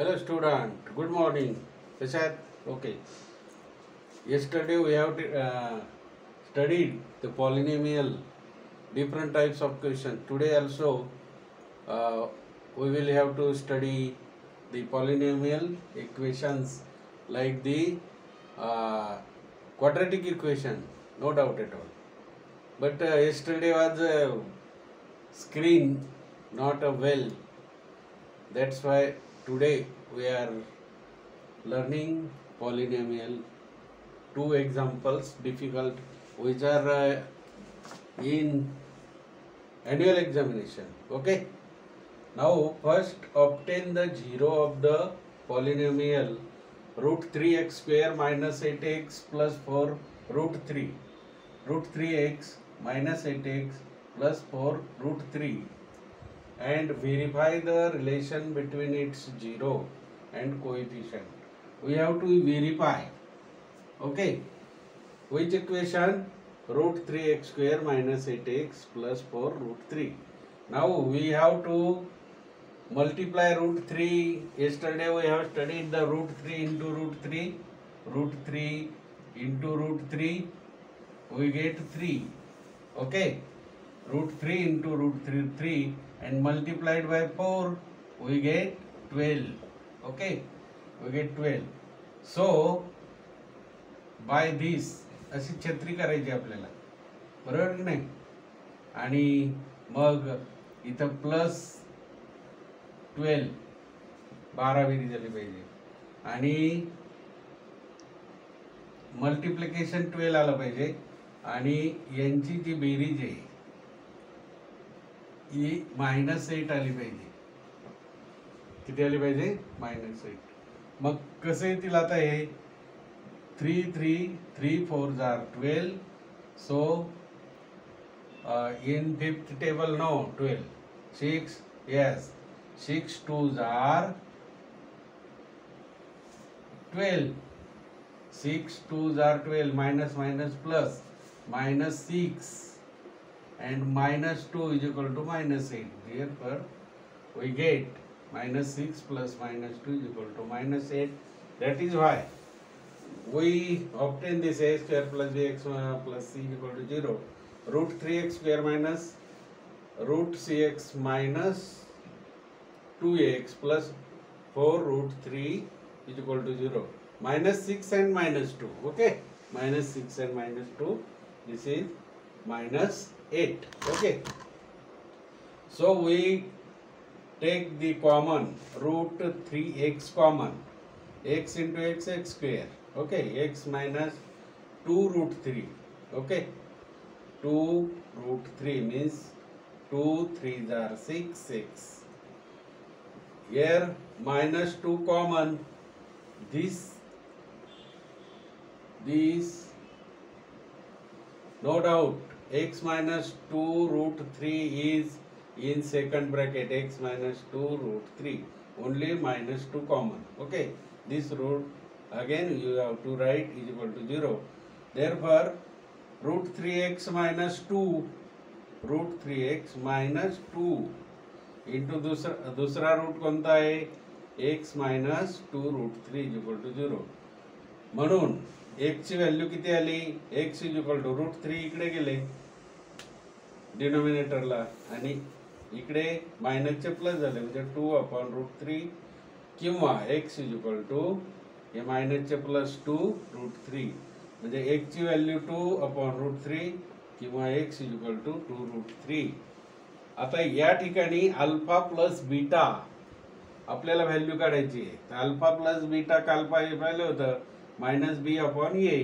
Hello student, good morning. Prasad, okay. Yesterday we have studied the polynomial, different types of question. Today also uh, we will have to study the polynomial equations like the uh, quadratic equation, no doubt at all. But yesterday was a screen, not a well. That's why today we are learning polynomial. Two examples difficult which are in annual examination. Okay. Now first obtain the zero of the polynomial root 3x square minus 8x plus 4 root 3. Root 3x minus 8x plus 4 root 3 and verify the relation between its zero and coefficient. We have to verify. Okay. Which equation? Root 3x square minus 8x plus 4 root 3. Now we have to multiply root 3. Yesterday we have studied the root 3 into root 3. Root 3 into root 3. We get 3. Okay. Root 3 into root 3 and multiplied by 4. We get 12. Okay. We get 12. So by this अशी छत्री करायची आपल्याला, बरोबर की नाही. आणि मग इथं प्लस 12 12 बेरीज झाली पाहिजे आणि मल्टिप्लिकेशन 12 आलं पाहिजे आणि यांची जी बेरीज आहे ही -8 आली पाहिजे. किती आली पाहिजे? -8. मग कसं येतील आता हे 3 3 3 4s are 12. So in fifth table, no, 12. 6, yes, 6 2s are 12. 6 2s are 12. Minus minus plus -6 and -2 is equal to -8. Therefore we get -6 plus -2 is equal to -8. That is why we obtain this a square plus bx plus c is equal to 0. Root 3x square minus root cx minus 2x plus 4 root 3 is equal to 0. -6 and -2. Okay. -6 and -2. This is -8. Okay. So we take the common root 3x common. X into x, x square. Okay, x minus 2 root 3. Okay, 2 root 3 means 2 3s are 6, 6. Here minus 2 common. This no doubt x minus 2 root 3 is in second bracket. X minus 2 root 3. Only minus 2 common. Okay, this root again you have to write is equal to 0. Therefore root 3x minus 2 root 3x minus 2 into दूसरा route कोणता आहे? x minus 2 root 3 is equal to 0. म्हणून x ची value किती आली? x is equal to root 3 इकडे गेले डिनोमिनेटरला आणि इकडे मायनसचे प्लस झाले म्हणजे 2 upon root 3 किंवा x is equal to हे मायनसचे प्लस 2 रूट 3 म्हणजे x ची व्हॅल्यू 2 अपॉन रूट 3 किंवा x is equal to 2 root 3. आता या ठिकाणी अल्फा प्लस बीटा आपल्याला व्हॅल्यू काढायची आहे. तर अल्फा प्लस बीटा काल पाहिलं होतं -b upon a.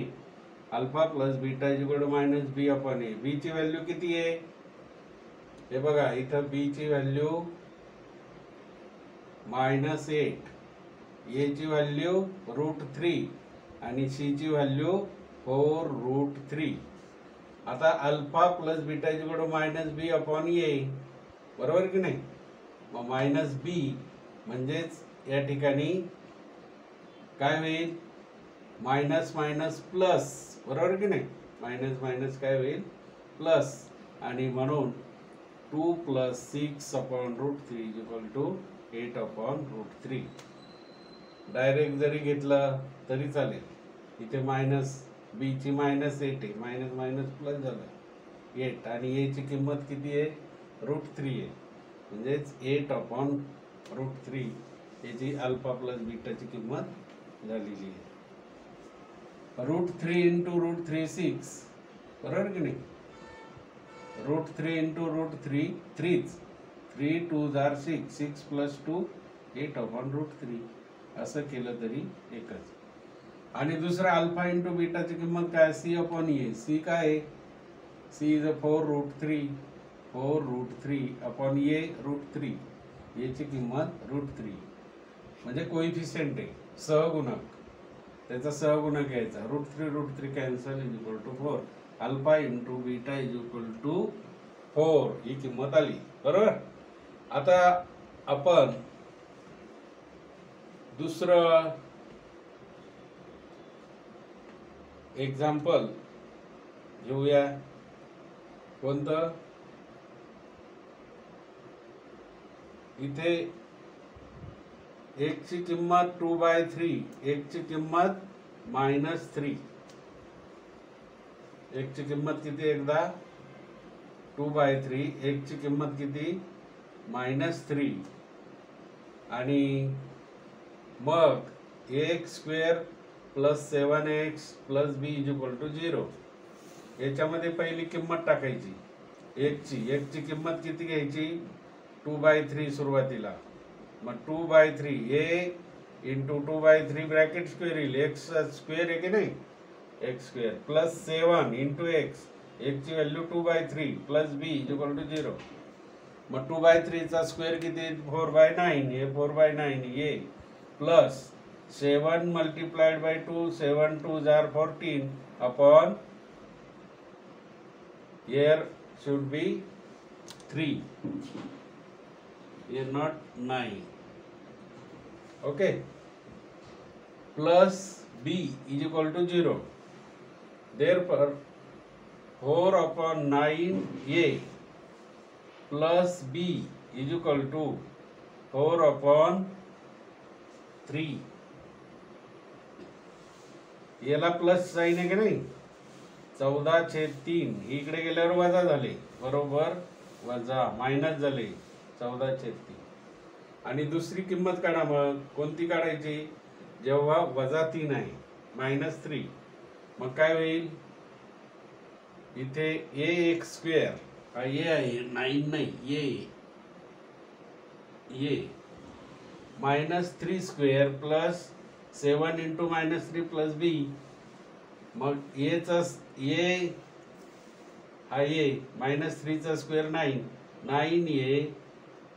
Alpha plus beta is equal to -b upon a. b ची व्हॅल्यू किती आहे? हे बघा इथं b ची व्हॅल्यू -8, a ची व्हॅल्यू रूट 3 आणि c ची व्हॅल्यू 4 रूट 3. आता alpha plus beta is equal to -b upon a, बरोबर की नाही. मग -b म्हणजेच या ठिकाणी काय होईल? मायनस मायनस प्लस, बरोबर की नाही. मायनस मायनस काय होईल? प्लस. आणि म्हणून 2 + 6 upon root 3 is equal to 8 upon root 3. Direct जरी घेतलं तरी चालेल. इथे मायनस बीची -8 आहे, मायनस मायनस प्लस झालं 8 आणि एची किंमत किती आहे √3 आहे, म्हणजेच 8/√3 याची अल्फा प्लस बीटाची किंमत झालेली आहे. √3 × √3 6, बरोबर की नाही. √3 × √3 3, 3 2s are 6, 6 + 2 8/√3 असं केलं तरी एकच. आणि दुसरा अल्फा × बीटाची किंमत काय C/A. सी काय आहे, C is 4√3, 4√3/A √3, याची किंमत √3 म्हणजे कोइफिशियंट आहे, सहगुणक, त्याचा सहगुणक घ्यायचा. √3 कॅन्सल = 4. अल्फा × बीटा = 4 ही किंमत आली, बरोबर. आता आपण दुसरं एक्झाम्पल घेऊया. कोणतं, इथे एक ची किंमत 2/3, एक ची किंमत -3. एक ची किंमत किती, एकदा 2/3, एक ची किंमत किती -3. आणि मग x² + 7x + b = 0. याच्यामध्ये पहिली किंमत टाकायची एक ची किंमत किती घ्यायची 2/3 सुरुवातीला. मग 2/3 a × 2/3 ब्रॅकेट स्क्वेअर येईल, x स्क्वेअर आहे की नाही, x² + 7 × x, x ची व्हॅल्यू 2/3 + b = 0. मग 2/3 चा स्क्वेअर किती 4/9, हे 4/9 a plus 7 × 2, 7 2s are 14 upon here should be 3, here not 9, okay, plus b = 0. Therefore 4/9a plus b = 4/3. याला प्लस साइन आहे की नाही, 14/3 इकडे गेल्यावर वजा झाले, बरोबर, वजा मायनस झाले 14/3. आणि दुसरी किंमत काढा. मग कोणती काढायची, जेव्हा -3 आहे, -3. मग काय होईल, इथे ax² हा a आहे, 9 नाही, a -3² + 7 × -3 + b. मग a हा a -3 चा square 9, 9a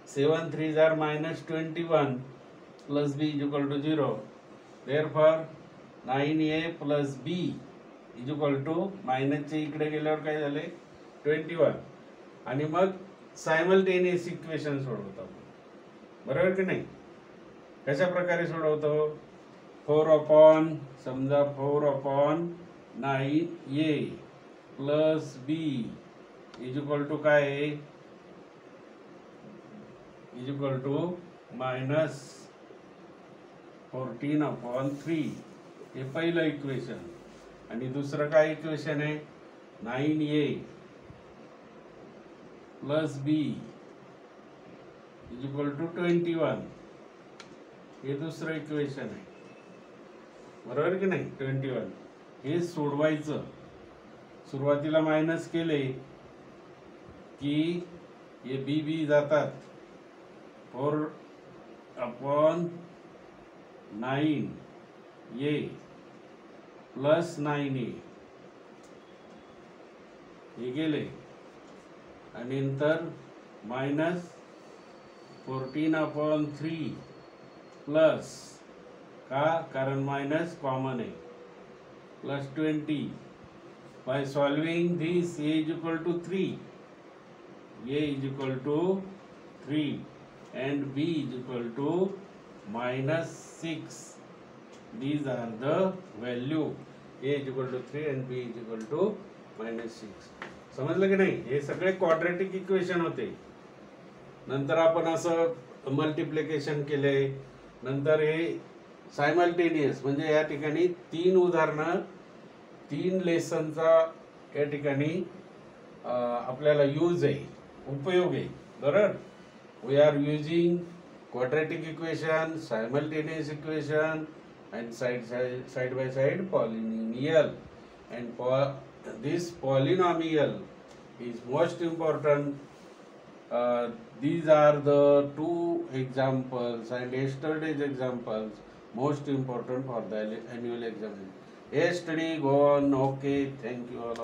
7 3s are -21 + b = 0. Therefore 9a + b = मायनसचे इकडे गेल्यावर काय झाले 21. आणि मग सायमल्टेनियस इक्वेशन सोडवतो, बरोबर की नाही. कशा प्रकारे सोडवतो, 4/9a + b = काय आहे, -14/3. हे पहिलं इक्वेशन. आणि दुसरं काय इक्वेशन आहे, 9a + b = 21. हे दुसरं इक्वेशन आहे, बरोबर की नाही, 21. हे सोडवायचं. सुरुवातीला मायनस केले की हे बी जातात, 4/9a + 9a हे गेले. आणि नंतर -14/3 प्लस का, कारण मायनस कॉमन आहे, +20. By solving this a = 3, a = 3 and b = -6. These are the value, a = 3 and b = -6. समजलं की नाही. हे सगळे क्वाड्रॅटिक इक्वेशन होते. नंतर आपण असं मल्टिप्लिकेशन केले, नंतर हे सायमल्टेनियस म्हणजे या ठिकाणी 3 उदाहरणं 3 लेसनचा या ठिकाणी आपल्याला यूज आहे, उपयोग आहे. बरोबर, we are using quadratic equation, simultaneous equation, and side by side polynomial. And this polynomial is most important. These are the 2 examples, and yesterday's examples most important for the annual exam. Yesterday go on. Okay, thank you all.